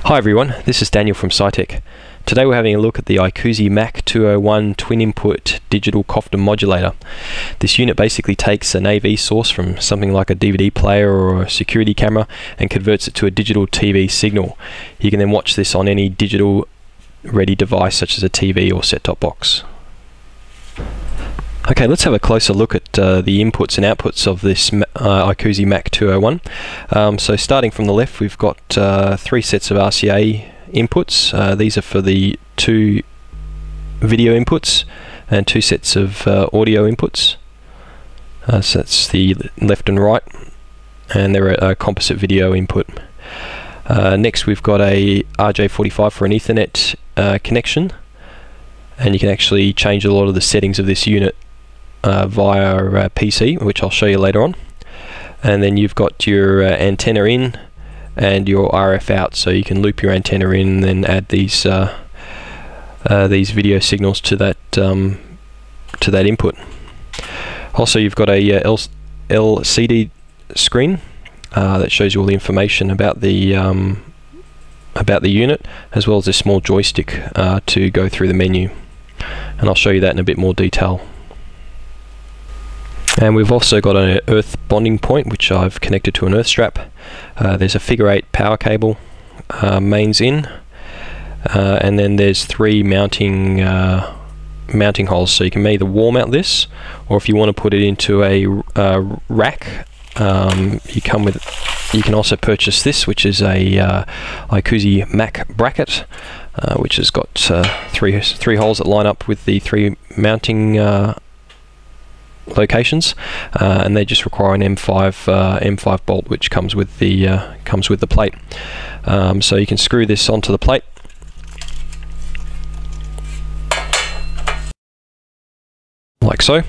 Hi everyone, this is Daniel from Sciteq. Today we're having a look at the Ikusi MAC-201 twin input digital COFDM modulator. This unit basically takes an AV source from something like a DVD player or a security camera and converts it to a digital TV signal. You can then watch this on any digital ready device such as a TV or set-top box. Okay, let's have a closer look at the inputs and outputs of this Ikusi MAC-201. So starting from the left, we've got 3 sets of RCA inputs. These are for the 2 video inputs and 2 sets of audio inputs. So that's the left and right, and they're a composite video input. Next we've got a RJ45 for an Ethernet connection, and you can actually change a lot of the settings of this unit via PC, which I'll show you later on. And then you've got your antenna in and your RF out, so you can loop your antenna in and then add these video signals to that input. Also, you've got a LCD screen that shows you all the information about the unit, as well as a small joystick to go through the menu, and I'll show you that in a bit more detail. And we've also got an earth bonding point, which I've connected to an earth strap. There's a figure 8 power cable, mains in, and then there's 3 mounting holes, so you can either wall mount this, or if you want to put it into a rack, you can also purchase this, which is a Ikusi Mac bracket, which has got three holes that line up with the 3 mounting locations, and they just require an M5 bolt, which comes with the plate. So you can screw this onto the plate, like so,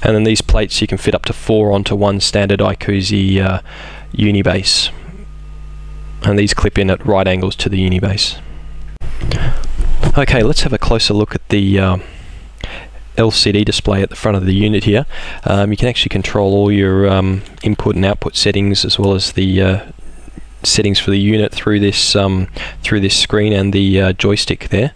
and then these plates you can fit up to 4 onto one standard Ikusi unibase, and these clip in at right angles to the unibase. Okay, let's have a closer look at the LCD display at the front of the unit here. You can actually control all your input and output settings, as well as the settings for the unit through this screen and the joystick there.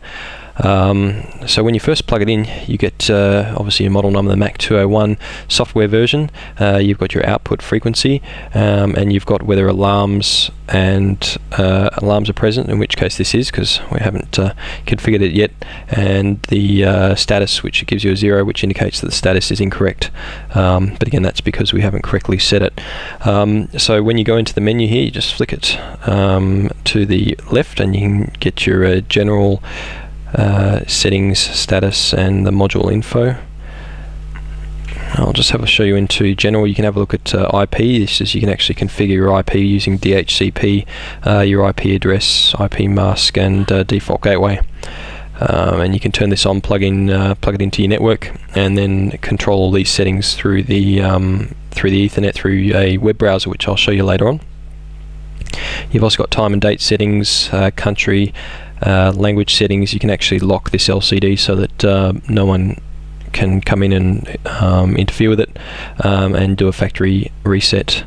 So when you first plug it in, you get obviously a model number, the MAC-201 software version. You've got your output frequency, and you've got whether alarms are present, in which case this is, because we haven't configured it yet, and the status, which gives you a 0, which indicates that the status is incorrect. But again, that's because we haven't correctly set it. So when you go into the menu here, you just flick it to the left, and you can get your general settings, status, and the module info. I'll just show you into general. You can have a look at IP. This is, you can actually configure your IP using DHCP, your IP address, IP mask, and default gateway. And you can turn this on, plug it into your network, and then control all these settings through the Ethernet through a web browser, which I'll show you later on. You've also got time and date settings, country, language settings. You can actually lock this LCD so that no one can come in and interfere with it, and do a factory reset.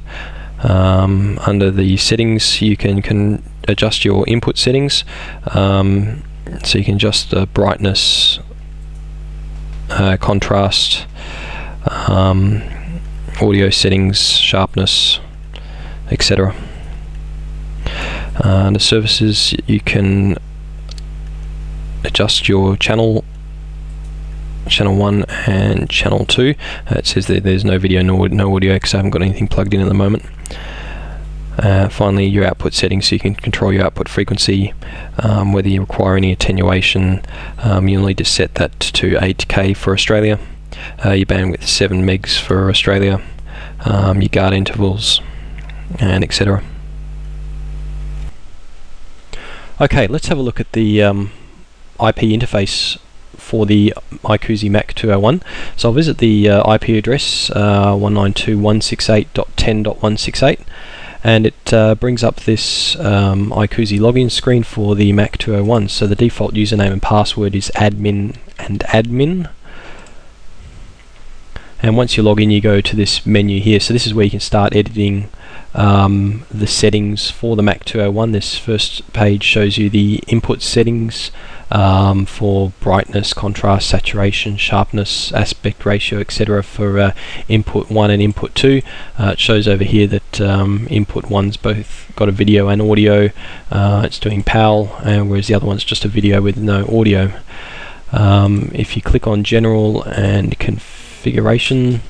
Under the settings, you can adjust your input settings, so you can adjust brightness, contrast, audio settings, sharpness, etc. Under services, you can adjust your channel 1 and channel 2. It says that there's no video nor no audio because I haven't got anything plugged in at the moment. Finally, your output settings, so you can control your output frequency, whether you require any attenuation. You'll need to set that to 8K for Australia, your bandwidth 7 megs for Australia, your guard intervals, and etc. Okay, let's have a look at the IP interface for the Ikusi MAC-201. So I'll visit the IP address 192.168.10.168, and it brings up this Ikusi login screen for the MAC-201. So the default username and password is admin and admin. And once you log in, you go to this menu here. So this is where you can start editing the settings for the MAC-201. This first page shows you the input settings for brightness, contrast, saturation, sharpness, aspect ratio, etc. for input 1 and input 2. It shows over here that input 1's both got a video and audio. It's doing PAL, whereas the other one's just a video with no audio. If you click on General and Configuration,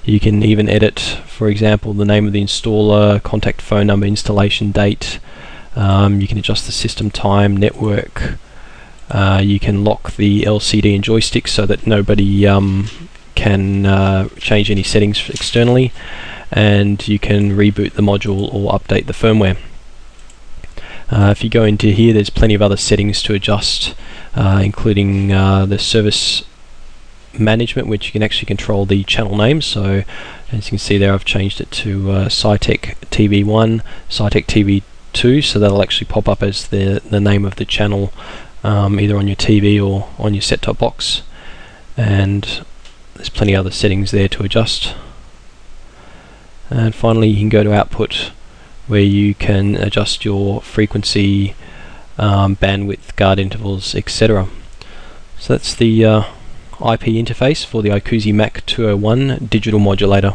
you can even edit, for example, the name of the installer, contact phone number, installation date. You can adjust the system time, network. You can lock the LCD and joystick so that nobody can change any settings externally, and you can reboot the module or update the firmware. If you go into here, there's plenty of other settings to adjust, including the service management, which you can actually control the channel names. So as you can see there, I've changed it to Sciteq TV1, Sciteq TV2, so that'll actually pop up as the name of the channel, either on your TV or on your set-top box. And there's plenty of other settings there to adjust. And finally, you can go to Output, where you can adjust your frequency, bandwidth, guard intervals, etc. So that's the IP interface for the Ikusi MAC-201 digital modulator.